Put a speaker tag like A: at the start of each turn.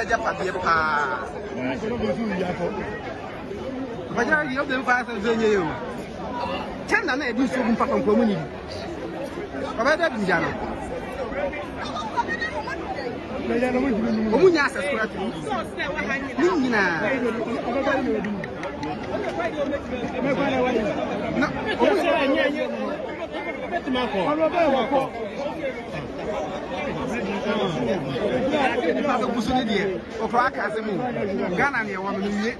A: Baja Padiapa. Baja, you don't find you. Ten and I do some fucking community. About that, Jana. Omunya subscribe. Nina. No. Because of Busuni, or Prague as a move. Ghana, you want to be